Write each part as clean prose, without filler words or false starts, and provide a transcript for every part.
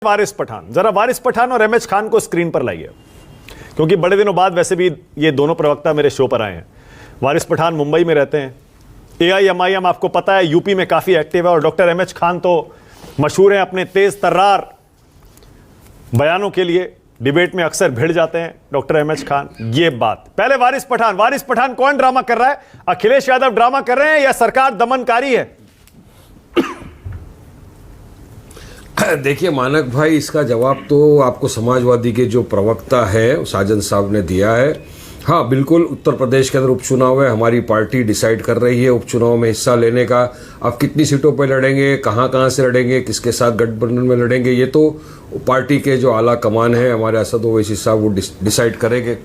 वारिस पठान, जरा वारिस पठान और एमएच खान को स्क्रीन पर लाइए, क्योंकि बड़े दिनों बाद वैसे भी ये दोनों प्रवक्ता मेरे शो पर आए हैं। वारिस पठान मुंबई में रहते हैं, एआईएमआईएम आपको पता है यूपी में काफी एक्टिव है, और डॉक्टर एमएच खान तो मशहूर हैं अपने तेज तर्रार बयानों के लिए, डिबेट में अक्सर भिड़ जाते हैं डॉक्टर एमएच खान। ये बात पहले वारिस पठान कौन ड्रामा कर रहा है? अखिलेश यादव ड्रामा कर रहे हैं या सरकार दमनकारी है? देखिए मानक भाई, इसका जवाब तो आपको समाजवादी के जो प्रवक्ता है साजन साहब ने दिया है। हाँ बिल्कुल, उत्तर प्रदेश के अंदर उपचुनाव है, हमारी पार्टी डिसाइड कर रही है उपचुनाव में हिस्सा लेने का। अब कितनी सीटों पर लड़ेंगे, कहाँ से लड़ेंगे, किसके साथ गठबंधन में लड़ेंगे, ये तो पार्टी के जो आला कमान है हमारे असद ओवैसी साहब वो डिसाइड करेंगे।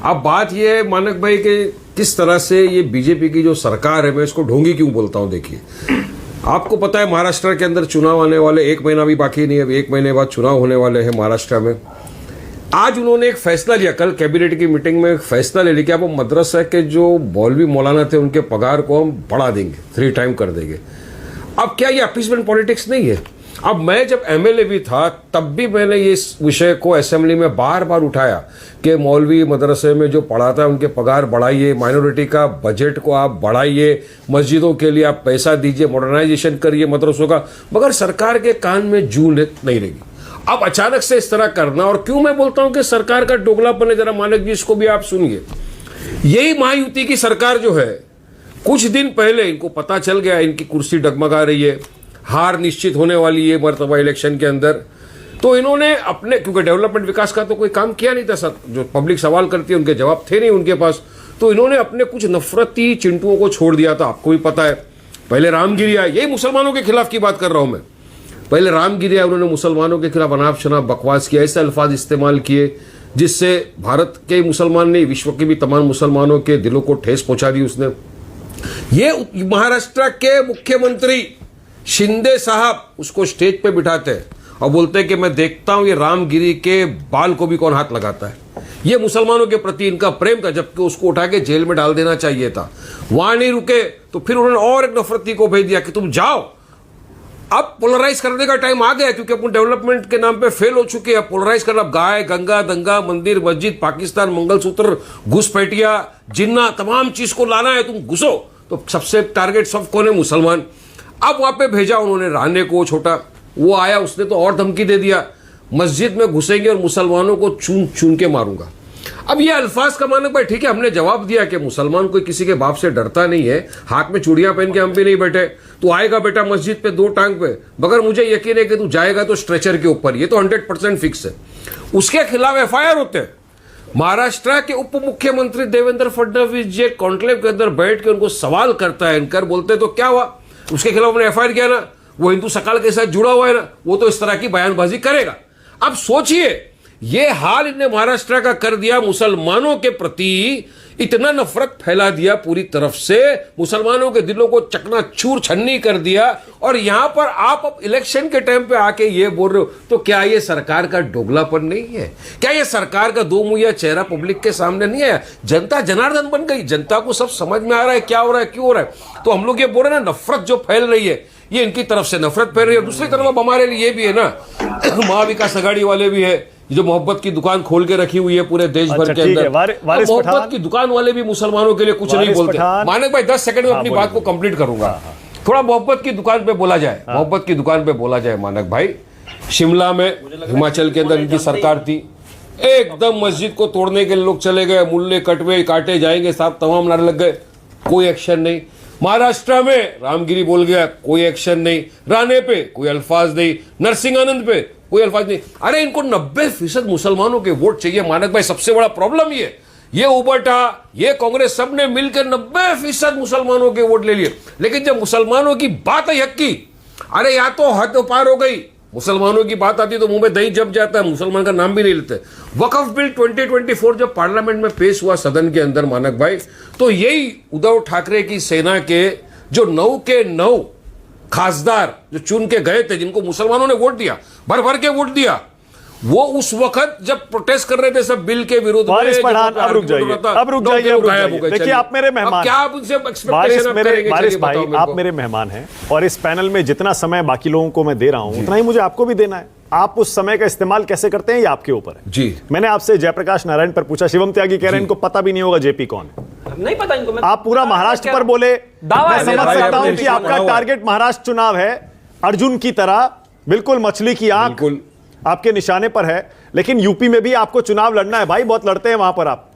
अब बात ये है मानक भाई कि किस तरह से ये बीजेपी की जो सरकार है, मैं इसको ढोंगी क्यों बोलता हूँ। देखिए आपको पता है महाराष्ट्र के अंदर चुनाव आने वाले, 1 महीना भी बाकी नहीं है, 1 महीने बाद चुनाव होने वाले हैं महाराष्ट्र में। आज उन्होंने एक फैसला लिया, कल कैबिनेट की मीटिंग में एक फैसला ले लिया कि अब मदरसा के जो मौलवी मौलाना थे उनके पगार को हम बढ़ा देंगे, 3 टाइम कर देंगे। अब क्या ये अपीसमेंट पॉलिटिक्स नहीं है? अब मैं जब एमएलए भी था तब भी मैंने ये विषय को असेंबली में बार बार उठाया कि मौलवी मदरसे में जो पढ़ाता है उनके पगार बढ़ाइए, माइनॉरिटी का बजट को आप बढ़ाइए, मस्जिदों के लिए आप पैसा दीजिए, मॉडर्नाइजेशन करिए मदरसों का, मगर सरकार के कान में जू नहीं रहेगी। अब अचानक से इस तरह करना, और क्यों मैं बोलता हूं कि सरकार का दोगलापन है, जरा मानक जी इसको भी आप सुनिए। यही महायुति की सरकार जो है, कुछ दिन पहले इनको पता चल गया इनकी कुर्सी डगमगा रही है, हार निश्चित होने वाली है मर्तबा इलेक्शन के अंदर, तो इन्होंने अपने, क्योंकि डेवलपमेंट विकास का तो कोई काम किया नहीं था सर, जो पब्लिक सवाल करती है उनके जवाब थे नहीं उनके पास, तो इन्होंने अपने कुछ नफरती चिंटुओं को छोड़ दिया था। आपको भी पता है पहले रामगिरी आए, यही मुसलमानों के खिलाफ की बात कर रहा हूं मैं, पहले रामगिरी आए, उन्होंने मुसलमानों के खिलाफ अनाप शनाप बकवास किया, ऐसे अल्फाज इस्तेमाल किए जिससे भारत के मुसलमान नहीं विश्व के भी तमाम मुसलमानों के दिलों को ठेस पहुंचा दी उसने। ये महाराष्ट्र के मुख्यमंत्री शिंदे साहब उसको स्टेज पे बिठाते हैं और बोलते हैं कि मैं देखता हूं ये रामगिरी के बाल को भी कौन हाथ लगाता है। ये मुसलमानों के प्रति इनका प्रेम था, जबकि उसको उठा के जेल में डाल देना चाहिए था। वहां नहीं रुके तो फिर उन्होंने और एक नफरती को भेज दिया कि तुम जाओ। अब पोलराइज करने का टाइम आ गया, क्योंकि अपन डेवलपमेंट के नाम पे फेल हो चुके हैं। पोलराइज करना, गाय गंगा दंगा मंदिर मस्जिद पाकिस्तान मंगलसूत्र घुसपैठिया जिन्ना तमाम चीज को लाना है, तुम घुसो। तो सबसे टारगेट सब कौन है? मुसलमान। अब वहां पे भेजा उन्होंने राणे को, छोटा वो आया, उसने तो और धमकी दे दिया मस्जिद में घुसेंगे और मुसलमानों को चुन चुन के मारूंगा। अब ये अल्फाज का मानक भाई ठीक है, हमने जवाब दिया कि मुसलमान कोई किसी के बाप से डरता नहीं है, हाथ में चूड़ियां पहन के हम भी नहीं बैठे। तू आएगा बेटा मस्जिद पे 2 टांग पे, मगर मुझे यकीन है कि तू जाएगा तो स्ट्रेचर के ऊपर, ये तो 100% फिक्स है। उसके खिलाफ एफआईआर होते हैं। महाराष्ट्र के उप मुख्यमंत्री देवेंद्र फडणवीस जी कॉन्क्लेव के अंदर बैठ के उनको सवाल करता है एंकर, बोलते तो क्या हुआ, उसके खिलाफ उन्होंने एफआईआर किया ना, वो हिंदू सकाल के साथ जुड़ा हुआ है ना, वो तो इस तरह की बयानबाजी करेगा। अब सोचिए ये हाल इन्हें महाराष्ट्र का कर दिया, मुसलमानों के प्रति इतना नफरत फैला दिया पूरी तरफ से, मुसलमानों के दिलों को चकनाचूर छन्नी कर दिया, और यहां पर आप अब इलेक्शन के टाइम पे आके ये बोल रहे हो, तो क्या ये सरकार का दोगलापन नहीं है? क्या ये सरकार का 2 मुहैया चेहरा पब्लिक के सामने नहीं आया? जनता जनार्दन बन गई, जनता को सब समझ में आ रहा है क्या हो रहा है, क्यों हो रहा है। तो हम लोग ये बोल रहे हैं ना, नफरत जो फैल रही है ये इनकी तरफ से नफरत फैल रही है। दूसरी तरफ अब हमारे लिए ये भी है ना, महाविकास आघाड़ी वाले भी है जो मोहब्बत की दुकान खोल के रखी हुई है पूरे देश भर के अंदर। मोहब्बत की दुकान वाले भी मुसलमानों के लिए कुछ नहीं बोलते। मानक भाई 10 सेकंड में अपनी बात को कंप्लीट करूंगा। थोड़ा मोहब्बत की दुकान पे बोला जाए, मोहब्बत की दुकान पे बोला जाए। मानक भाई, शिमला में हिमाचल के अंदर इनकी सरकार थी, एकदम मस्जिद को तोड़ने के लिए लोग चले गए, मुल्ले कटवे काटे जाएंगे साहब, तमाम नारे लग गए, कोई एक्शन नहीं। महाराष्ट्र में रामगिरी बोल गया, कोई एक्शन नहीं। राणे पे कोई अल्फाज नहीं, नरसिंहानंद पे कोई अल्फाज नहीं। अरे इनको 90% मुसलमानों के वोट चाहिए मानक भाई, सबसे बड़ा प्रॉब्लम ये उबटा, ये कांग्रेस सब ने मिलकर 90% मुसलमानों के वोट ले लिए। लेकिन जब मुसलमानों की बात है हक की, अरे या तो हद पार हो गई, मुसलमानों की बात आती तो मुंह में दही जम जाता है, मुसलमान का नाम भी नहीं लेते। वक्फ बिल 2024 जब पार्लियामेंट में पेश हुआ सदन के अंदर मानक भाई, तो यही उद्धव ठाकरे की सेना के जो 9 के 9 खासदार जो चुन के गए थे, जिनको मुसलमानों ने वोट दिया, भर भर के वोट दिया, वो उस वक्त जब प्रोटेस्ट कर रहे थे सब बिल के विरोध में, वारिस पठान अब रुक जाइए। देखिए आप मेरे मेहमान, क्या आप उनसे एक्सपेक्टेशन करेंगे? वारिस भाई आप मेरे मेहमान हैं, और इस पैनल में जितना समय बाकी लोगों को मैं दे रहा हूं उतना ही मुझे आपको भी देना है। आप उस समय का इस्तेमाल कैसे करते हैं ये आपके ऊपर है। जी मैंने आपसे जयप्रकाश नारायण पर पूछा, शिवम त्यागी कह रहे हैं इनको पता भी नहीं होगा जेपी कौन है। नहीं पता इनको। आप पूरा महाराष्ट्र पर बोले, दावा मैं है समझ मेरा, सकता हूं अपने कि आपका टारगेट महाराष्ट्र चुनाव है, अर्जुन की तरह बिल्कुल मछली की आंख बिल्कुल आपके निशाने पर है, लेकिन यूपी में भी आपको चुनाव लड़ना है भाई, बहुत लड़ते हैं वहां पर आप,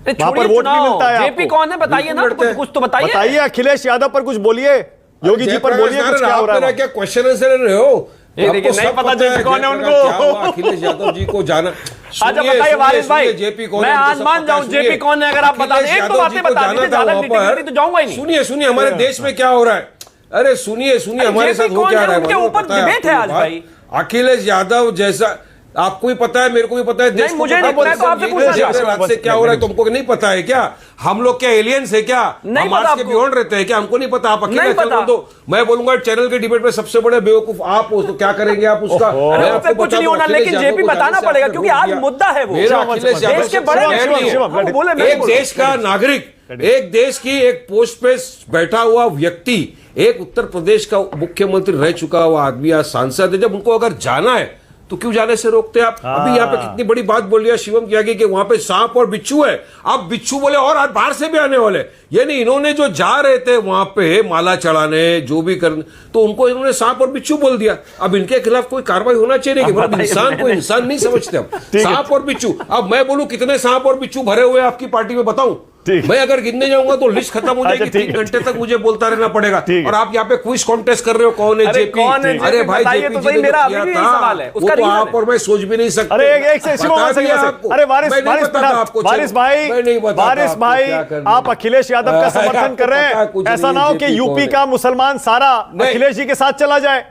वहां पर वोट नहीं मिलता है जेपी आपको। कौन है बताइए ना, कुछ तो बताइए। बताइए अखिलेश यादव पर कुछ बोलिए, योगी जी पर बोलिए कुछ, क्या हो रहा है। क्या क्वेश्चन आंसर रहे हो? ये देखिए, आपको नहीं सब पता जेपी कौन है उनको। क्या हुआ अखिलेश यादव जी को जाना। अच्छा सुनिए, बताइए सुनिए, वारिस भाई, सुनिए, जेपी कौन मैं है, उनको आज सब मान पता है, जाऊं सुनिए। जेपी कौन है, अगर आप बता दें अखिलेश एक तो यादव बातें जी को बता जाना दीजिए, था ज्यादा वहाँ डिटेल पर। तो जाऊंगा ही नहीं। सुनिए सुनिए हमारे देश में क्या हो रहा है, अरे सुनिए सुनिए हमारे जेपी साथ हो कौन क्या है, रहा है, उनके मालूम ऊपर पता है डिबेट है आपको आज बात? भाई। अखिलेश यादव जैसा आपको भी पता है, मेरे को भी पता है, देश को मुझे पता नहीं है, पता है, तो आपसे ये पूछना देश चाहता में हूं। रात से क्या हो रहा है तुमको नहीं पता है क्या? हम लोग क्या एलियंस है क्या? नहीं हम पता मार्स के आपको। बियॉन्ड रहते हैं क्या? हमको नहीं पता। आप अकेले नहीं चल पता। दो, मैं बोलूंगा चैनल के डिबेट में सबसे बड़े बेवकूफ आप हो, तो क्या करेंगे आप उसका? अरे मैं उस पे आपको कुछ बता नहीं दूं, होना, अखिलेश लेकिन यादव जेपी को बताना जाने से पड़ेगा आपने क्योंकि रोक आज दिया। मुद्दा है वो। मेरा अखिलेश यादव देश के से बड़े बहस नहीं है। वो बोले मैं एक देश का नागरिक, एक देश की एक पोस्ट पे बैठा हुआ व्यक्ति, एक उत्तर प्रदेश का मुख्यमंत्री रह चुका हुआ आदमी, आज सांसद है, जब उनको अगर जाना है तो क्यों जाने से रोकते हैं आप? अभी यहाँ पे कितनी बड़ी बात बोल रही है शिवम त्यागी कि वहां पे सांप और बिच्छू है, आप बिच्छू बोले और आज बाहर से भी आने वाले, यानी इन्होंने जो जा रहे थे वहां पे माला चढ़ाने जो भी करने, तो उनको इन्होंने सांप और बिच्छू बोल दिया। अब इनके खिलाफ कोई कार्रवाई होना चाहिए कि मतलब इंसान को इंसान नहीं समझते हम, सांप और बिच्छू। अब मैं बोलूं कितने सांप और बिच्छू भरे हुए आपकी पार्टी में बताऊं? मैं अगर गिनने जाऊंगा तो लिस्ट खत्म हो जाएगी, 3 घंटे तक मुझे बोलता रहना पड़ेगा। और आप यहाँ पे क्विज कॉन्टेस्ट कर रहे हो कौन है जेपी? अरे भाई जेपी जी ने मेरा किया अभी भी था सवाल है, वो उसका तो रीजन आप है। और मैं सोच भी नहीं सकते। अरे एक से शिवम बता से दिया कैसे? आपको। अरे वारिस मैं नहीं वारिस बताता आपको, वारिस चलो, मैं नहीं भाई, बताता वारिस आपको भाई, क्या करना है। आप अखिलेश यादव का समर्थन आपको कर रहे पता है कुछ हैं, ऐसा नहीं ना हो है कि जेपी यूपी कौन का है। मुसलमान सारा नहीं। अखिलेश जी के साथ चला जाए,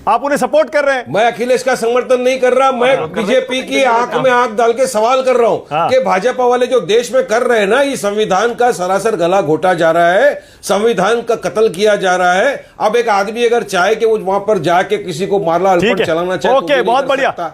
आप उन्हें सपोर्ट कर रहे हैं। मैं अखिलेश का समर्थन नहीं कर रहा, मैं बीजेपी की आंख में आंख डाल के सवाल कर रहा हूं कि भाजपा वाले जो देश में कर रहे हैं ना, ये संविधान का सरासर गला घोटा जा रहा है, संविधान का कत्ल किया जा रहा है। अब एक आदमी अगर चाहे कि वो वहां पर जाके किसी को मारला ठीक है, चलाना चाहे, ओके, बहुत बढ़िया।